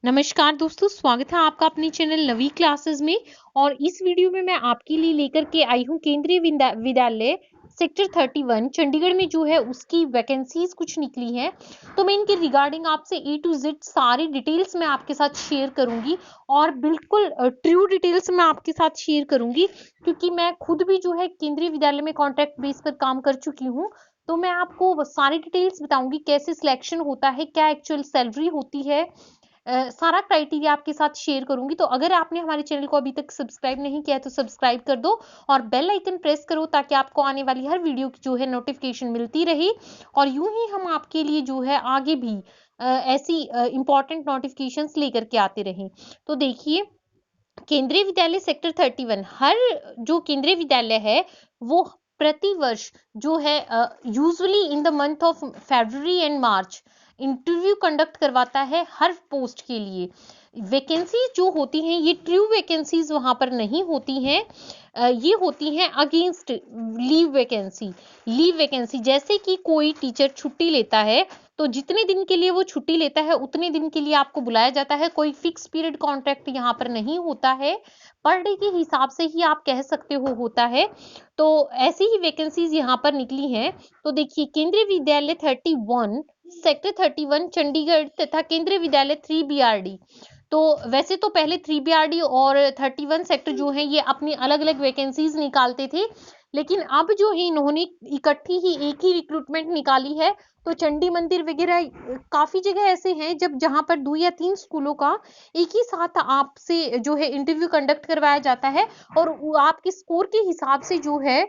नमस्कार दोस्तों, स्वागत है आपका अपने चैनल नवी क्लासेस में। और इस वीडियो में मैं आपके लिए लेकर के आई हूँ केंद्रीय विद्यालय सेक्टर 31 चंडीगढ़ में जो है उसकी वैकेंसीज कुछ निकली हैं। तो मैं इनके रिगार्डिंग आपसे ए टू जेड सारी डिटेल्स मैं आपके साथ शेयर करूंगी और बिल्कुल ट्रू डिटेल्स मैं आपके साथ शेयर करूंगी, क्योंकि मैं खुद भी जो है केंद्रीय विद्यालय में कॉन्ट्रैक्ट बेस पर काम कर चुकी हूँ। तो मैं आपको सारी डिटेल्स बताऊंगी, कैसे सिलेक्शन होता है, क्या एक्चुअल सैलरी होती है, सारा क्राइटेरिया आपके साथ शेयर करूंगी। तो अगर आपने हमारे चैनल को अभी तक सब्सक्राइब नहीं किया है तो सब्सक्राइब कर दो और बेल आइकन प्रेस करो, ताकि आपको आने वाली हर वीडियो की जो है नोटिफिकेशन मिलती रहे। और यूं ही हम आपके लिए जो है आगे भी ऐसी इंपॉर्टेंट नोटिफिकेशंस लेकर के आते रहें। तो देखिए, केंद्रीय विद्यालय सेक्टर 31 हर जो केंद्रीय विद्यालय है वो प्रति वर्ष जो है usually in the month of February and March interview conduct करवाता है हर पोस्ट के लिए। वैकेंसी जो होती हैं ये ट्रू वैकेंसीज वहां पर नहीं होती हैं, ये होती हैं अगेंस्ट लीव वैकेंसी। जैसे कि कोई टीचर छुट्टी लेता है तो जितने दिन के लिए वो छुट्टी लेता है उतने दिन के लिए आपको बुलाया जाता है। कोई फिक्स पीरियड कॉन्ट्रैक्ट यहाँ पर नहीं होता है, पर डे के हिसाब से ही आप कह सकते हो होता है। तो ऐसी ही वैकेंसीज यहाँ पर निकली हैं। तो देखिए, केंद्रीय विद्यालय 31 सेक्टर 31 चंडीगढ़ तथा केंद्रीय विद्यालय 3BRD। तो वैसे तो पहले 3BRD और 31 सेक्टर जो है ये अपनी अलग अलग वैकेंसीज निकालते थे, लेकिन अब जो है इन्होंने इकट्ठी ही एक ही रिक्रूटमेंट निकाली है। तो चंडी मंदिर वगैरह काफी जगह ऐसे हैं जब जहां पर 2 या 3 स्कूलों का एक ही साथ आपसे जो है इंटरव्यू कंडक्ट करवाया जाता है, और आपके स्कोर के हिसाब से जो है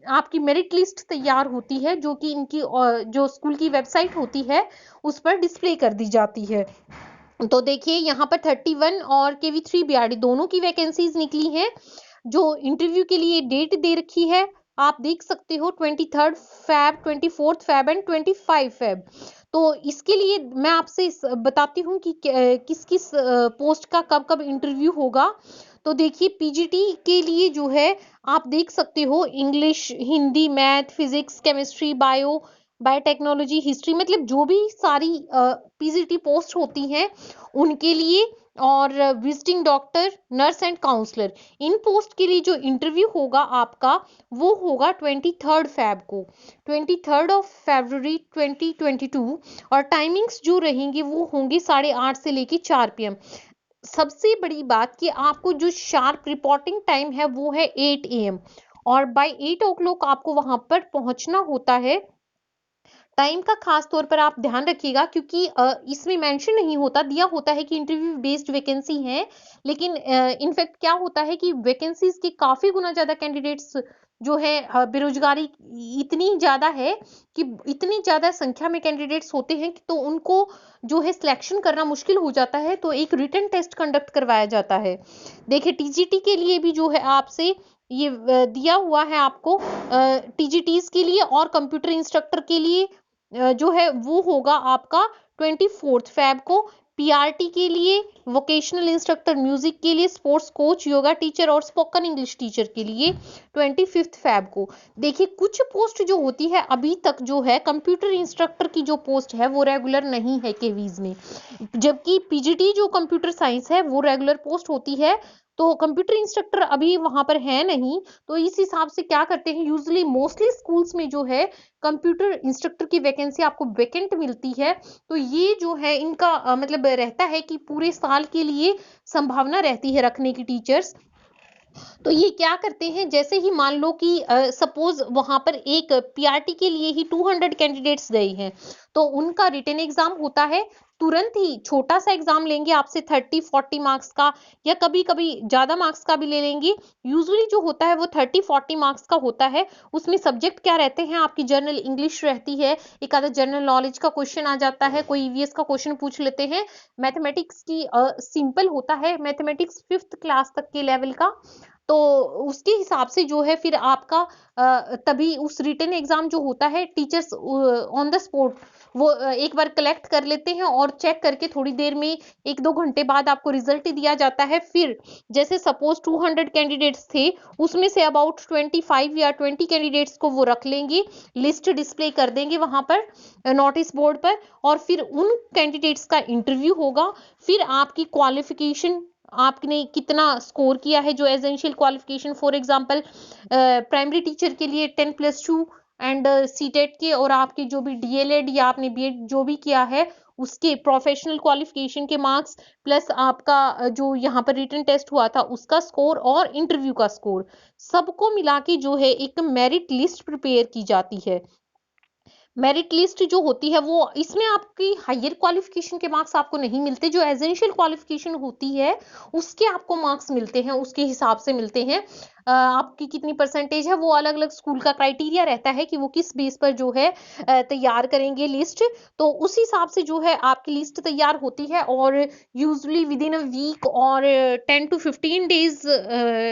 आपकी मेरिट लिस्ट तैयार होती है, जो कि इनकी जो स्कूल की वेबसाइट होती है उस पर डिस्प्ले कर दी जाती है। तो देखिए, यहाँ पर 31 और KV3BRD दोनों की वैकेंसीज निकली हैं। जो इंटरव्यू के लिए डेट दे रखी है आप देख सकते हो, 23 फैब, 24 फैब एंड 25 फैब। तो इसके लिए मैं आपसे बताती हूँ कि किस किस पोस्ट का कब कब इंटरव्यू होगा। तो देखिए, PGT के लिए जो है आप देख सकते हो English, Hindi, math, physics, chemistry, biotechnology, history, मतलब जो भी सारी PGT पोस्ट होती हैं उनके लिए। और visiting doctor, nurse and counsellor, इन पोस्ट के लिए जो इंटरव्यू होगा आपका वो होगा 23 फैब को, 23 फरवरी 2022। और टाइमिंग्स जो रहेंगे वो होंगे 8:30 से लेके 4 PM। सबसे बड़ी बात कि आपको जो शार्प रिपोर्टिंग टाइम है वो है 8 AM, और बाय 8 o'clock आपको वहां पर पहुंचना होता है। टाइम का खास तौर पर आप ध्यान रखिएगा, क्योंकि इसमें मेंशन नहीं होता, दिया होता है कि इंटरव्यू बेस्ड वैकेंसी है, लेकिन इनफैक्ट क्या होता है कि वैकेंसीज के काफी गुना ज्यादा कैंडिडेट्स जो है बेरोजगारी इतनी ज्यादा है कि इतनी ज्यादा संख्या में कैंडिडेट्स होते हैं कि तो उनको जो है सिलेक्शन करना मुश्किल हो जाता है। तो एक रिटन टेस्ट कंडक्ट करवाया जाता है। देखिए, TGT के लिए भी जो है आपसे ये दिया हुआ है आपको, TGTs के लिए और कंप्यूटर इंस्ट्रक्टर के लिए जो है वो होगा आपका 24 फैब को। PRT के लिए, वोकेशनल इंस्ट्रक्टर म्यूजिक के लिए, स्पोर्ट्स कोच, योगा टीचर और स्पोकन इंग्लिश टीचर के लिए 25 फैब को। देखिए, कुछ पोस्ट जो होती है अभी तक जो है कंप्यूटर इंस्ट्रक्टर की जो पोस्ट है वो रेगुलर नहीं है केवीज में, जबकि PGT जो कंप्यूटर साइंस है वो रेगुलर पोस्ट होती है। तो कंप्यूटर इंस्ट्रक्टर अभी वहां पर है नहीं। तो इस हिसाब से क्या करते हैं, यूजुअली मोस्टली स्कूल्स में जो है कंप्यूटर इंस्ट्रक्टर की वैकेंसी आपको वैकेंट मिलती है। तो ये जो है इनका मतलब रहता है कि पूरे साल के लिए संभावना रहती है रखने की टीचर्स। तो ये क्या करते हैं, जैसे ही मान लो कि सपोज वहां पर एक PRT के लिए ही 200 कैंडिडेट्स गए हैं, तो उनका रिटन एग्जाम होता है। तुरंत ही छोटा सा एग्जाम लेंगे आपसे 30-40 मार्क्स का, या कभी कभी ज्यादा मार्क्स का भी ले लेंगे। यूजुअली जो होता है वो 30-40 मार्क्स का होता है। उसमें सब्जेक्ट क्या रहते हैं, आपकी जनरल इंग्लिश रहती है, एक आधा जनरल नॉलेज का क्वेश्चन आ जाता है, कोई EVS का क्वेश्चन पूछ लेते हैं। मैथमेटिक्स की सिंपल होता है, मैथमेटिक्स 5th क्लास तक के लेवल का। तो उसके हिसाब से जो है फिर आपका तभी उस रिटन एग्जाम जो होता है टीचर्स ऑन द स्पॉट वो एक बार कलेक्ट कर लेते हैं और चेक करके थोड़ी देर में 1-2 घंटे बाद आपको रिजल्ट दिया जाता है। फिर जैसे सपोज 200 कैंडिडेट्स थे, उसमें से अबाउट 25 या 20 कैंडिडेट्स को वो रख लेंगे, लिस्ट डिस्प्ले कर देंगे वहां पर नोटिस बोर्ड पर, और फिर उन कैंडिडेट्स का इंटरव्यू होगा। फिर आपकी क्वालिफिकेशन, आपने कितना स्कोर किया है, जो essential qualification for example primary teacher के लिए 10+2 एंड सीटेट के, और आपके जो भी डीएलएड या आपने बीएड जो भी किया है उसके प्रोफेशनल क्वालिफिकेशन के मार्क्स, प्लस आपका जो यहाँ पर रिटन टेस्ट हुआ था उसका स्कोर और इंटरव्यू का स्कोर, सबको मिला के जो है एक मेरिट लिस्ट प्रिपेयर की जाती है। मेरिट लिस्ट जो होती है वो, इसमें आपकी हायर क्वालिफिकेशन के मार्क्स आपको नहीं मिलते, जो एसेंशियल क्वालिफिकेशन होती है उसके आपको मार्क्स मिलते हैं, उसके हिसाब से मिलते हैं। आपकी कितनी परसेंटेज है वो अलग अलग स्कूल का क्राइटेरिया रहता है कि वो किस बेस पर जो है तैयार करेंगे लिस्ट। तो उस हिसाब से जो है आपकी लिस्ट तैयार होती है, और usually within a week और 10 to 15 डेज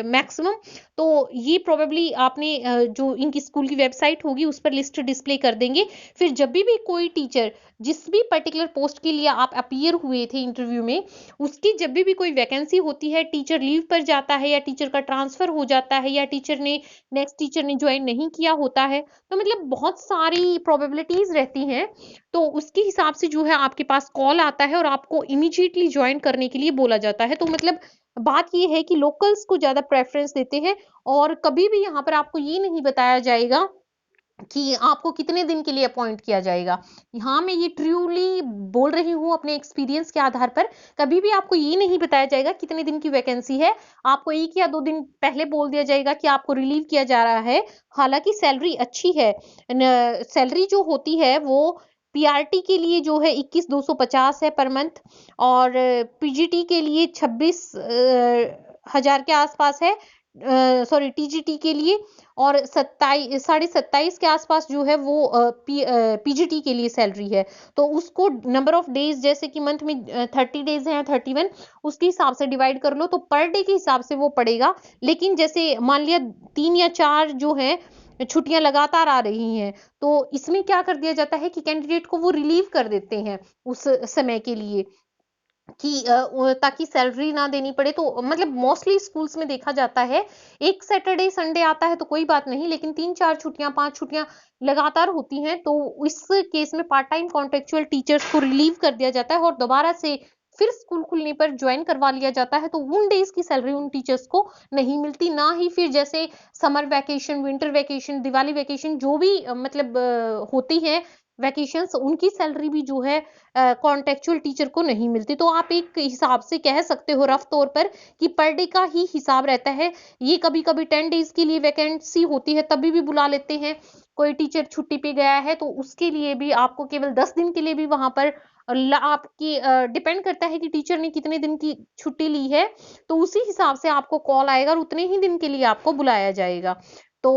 मैक्सिमम। तो ये प्रोबेबली आपने जो इनकी स्कूल की वेबसाइट होगी उस पर लिस्ट डिस्प्ले कर देंगे। फिर जब भी कोई टीचर जिस भी पर्टिकुलर पोस्ट के लिए आप अपीयर हुए थे इंटरव्यू में, उसकी जब भी कोई वैकेंसी होती है, टीचर लीव पर जाता है या टीचर का ट्रांसफर हो जाता है या टीचर ने नेक्स्ट टीचर ने ज्वाइन नहीं किया होता है, तो मतलब बहुत सारी प्रोबेबिलिटीज रहती हैं। तो उसके हिसाब से जो है आपके पास कॉल आता है और आपको इमीडिएटली ज्वाइन करने के लिए बोला जाता है। तो मतलब बात ये है कि लोकल्स को ज्यादा प्रेफरेंस देते हैं, और कभी भी यहाँ पर आपको ये नहीं बताया जाएगा कि आपको कितने दिन के लिए अपॉइंट किया जाएगा। हाँ, मैं ये ट्रूली बोल रही हूँ अपने एक्सपीरियंस के आधार पर। कभी भी आपको ये नहीं बताया जाएगा कितने दिन की वैकेंसी है। आपको 1 या 2 दिन पहले बोल दिया जाएगा कि आपको रिलीव किया जा रहा है। हालाँकि सैलरी अच्छी है। न सैलरी जो होती है वो पीआरटी के लिए जो है 21,250 है पर मंथ, और पीजीटी के लिए 26 हज़ार के आसपास है। सॉरी, टीजीटी के लिए, और 27 के आसपास जो है वो पीजीटी के लिए सैलरी है। तो उसको नंबर ऑफ डेज, जैसे कि मंथ में 30 डेज है या 31, उसके हिसाब से डिवाइड कर लो तो पर डे के हिसाब से वो पड़ेगा। लेकिन जैसे मान लिया 3 या 4 जो है छुट्टियां लगातार आ रही हैं, तो इसमें क्या कर दिया जाता है कि कैंडिडेट को वो रिलीव कर देते हैं उस समय के लिए, कि ताकि सैलरी ना देनी पड़े। तो मतलब मोस्टली स्कूल्स में देखा जाता है, एक सैटरडे संडे आता है तो कोई बात नहीं, लेकिन 3-4 छुट्टियां, 5 छुट्टियां लगातार होती हैं, तो इस केस में पार्ट टाइम कॉन्ट्रेक्चुअल टीचर्स को रिलीव कर दिया जाता है और दोबारा से फिर स्कूल खुलने पर ज्वाइन करवा लिया जाता है। तो उन डेज की सैलरी उन टीचर्स को नहीं मिलती, ना ही फिर जैसे summer vacation, winter vacation, Diwali vacation जो भी मतलब होती है वैकेशंस, उनकी सैलरी भी जो है कॉन्ट्रेक्चुअल टीचर को नहीं मिलती। तो आप एक हिसाब से कह सकते हो रफ तौर पर कि पर डे का ही हिसाब रहता है। ये कभी-कभी 10 डेज के लिए वैकेंसी होती है तभी भी बुला लेते हैं। कोई टीचर छुट्टी पे गया है तो उसके लिए भी आपको केवल 10 दिन के लिए भी वहाँ पर आपकी डिपेंड करता है कि टीचर ने कितने दिन की छुट्टी ली है, तो उसी हिसाब से आपको कॉल आएगा और उतने ही दिन के लिए आपको बुलाया जाएगा। तो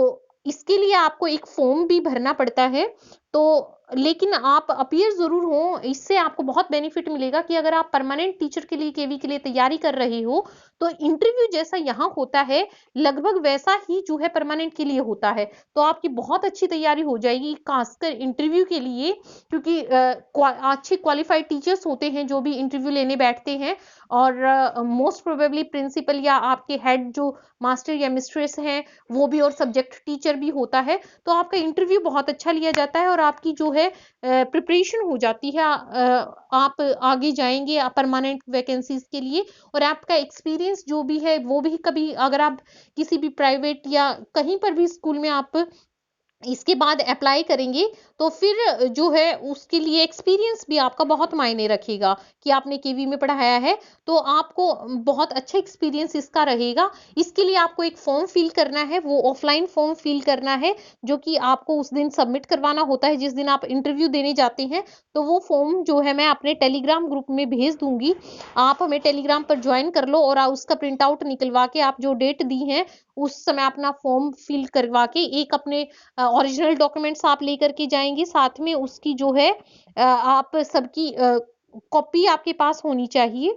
इसके लिए आपको एक फॉर्म भी भरना पड़ता है। तो लेकिन आप अपीयर ज़रूर हो, इससे आपको बहुत बेनिफिट मिलेगा कि अगर आप परमानेंट टीचर के लिए केवी के लिए तैयारी कर रहे हो, तो इंटरव्यू जैसा यहाँ होता है, लगभग वैसा ही जो है परमानेंट के लिए होता है। तो आपकी बहुत अच्छी तैयारी हो जाएगी, खासकर इंटरव्यू के लिए, क्योंकि अच्छे क्वालिफाइड टीचर्स होते हैं जो भी इंटरव्यू लेने बैठते हैं, और मोस्ट प्रोबेबली प्रिंसिपल या आपके हेड जो मास्टर या मिस्ट्रेस हैं, वो भी, और सब्जेक्ट टीचर भी होता है। तो आपका इंटरव्यू बहुत अच्छा लिया जाता है और आपकी जो है प्रिपरेशन हो जाती है। आप आगे जाएँगे परमानेंट वैकेंसीज़ के लिए, और आपका एक्सपीरियंस जो भी है वो भी, कभी अगर आप किसी भी प्राइवेट या कहीं पर भी स्कूल में आप इसके बाद अप्लाई करेंगे, तो फिर जो है उसके लिए एक्सपीरियंस भी आपका बहुत मायने रखेगा कि आपने केवी में पढ़ाया है, तो आपको बहुत अच्छा एक्सपीरियंस इसका रहेगा। इसके लिए आपको एक फॉर्म फिल करना है, वो ऑफलाइन फॉर्म फिल करना है, जो कि आपको उस दिन सबमिट करवाना होता है जिस दिन आप इंटरव्यू देने जाते हैं। तो वो फॉर्म जो है मैं अपने टेलीग्राम ग्रुप में भेज दूँगी। आप हमें टेलीग्राम पर जॉइन कर लो और उसका प्रिंट आउट निकलवा के आप जो डेट दी है, उस समय अपना फॉर्म फिल करवा के एक अपने ओरिजिनल डॉक्यूमेंट्स आप लेकर के जाएँगे, साथ में उसकी जो है आप सबकी कॉपी आपके पास होनी चाहिए।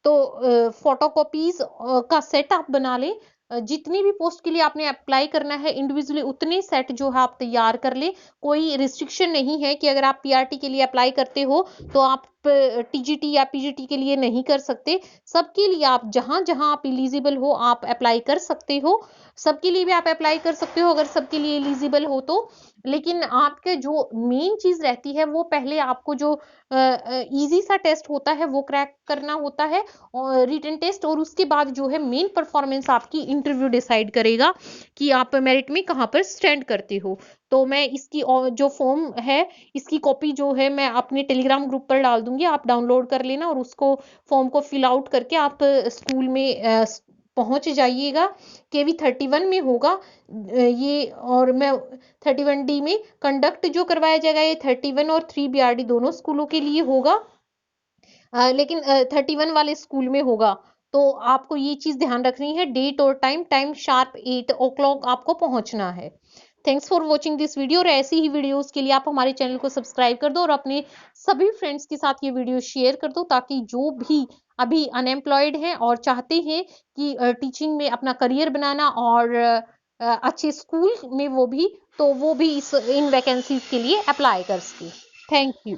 तो फ़ोटोकॉपीज़ का सेट आप बना लें। जितनी भी पोस्ट के लिए आपने अप्लाई करना है इंडिविजुअली उतने सेट जो है आप तैयार कर ले। कोई रिस्ट्रिक्शन नहीं है कि अगर आप पीआरटी के लिए अप्लाई करते हो तो आप टीजीटी या पीजीटी के लिए नहीं कर सकते। सबके लिए आप जहां जहां आप एलिजिबल हो आप अप्लाई कर सकते हो। सबके लिए भी आप अप्लाई कर सकते हो अगर सबके लिए एलिजिबल हो तो। लेकिन आपके जो मेन चीज रहती है वो पहले आपको जो इजी सा टेस्ट होता है वो क्रैक करना होता है और रिटन टेस्ट, और उसके बाद जो है मेन परफॉर्मेंस आपकी इंटरव्यू डिसाइड करेगा कि आप मेरिट में कहाँ पर स्टैंड करते हो। तो मैं इसकी जो फॉर्म है इसकी कॉपी जो है मैं अपने टेलीग्राम ग्रुप पर डाल दूंगी, आप डाउनलोड कर लेना और उसको फॉर्म को फिल आउट करके आप स्कूल में पहुंच जाइएगा। केवी 31 में होगा ये, और मैं 31D में कंडक्ट जो करवाया जाएगा ये 31 और 3BRD दोनों स्कूलों के लिए होगा। लेकिन 31 वाले स्कूल में होगा। तो आपको ये चीज ध्यान रखनी है, डेट और टाइम शार्प 8 ओ क्लॉक आपको पहुंचना है। Thanks for watching this video, और ऐसी ही वीडियोस के लिए आप हमारे चैनल को सब्सक्राइब कर दो और अपने सभी फ्रेंड्स के साथ ये वीडियो शेयर कर दो, ताकि जो भी अभी अनएम्प्लॉयड हैं और चाहते हैं कि टीचिंग में अपना करियर बनाना और अच्छे स्कूल में वो भी, तो वो भी इन वैकेंसीज के लिए अप्लाई कर सके। Thank you.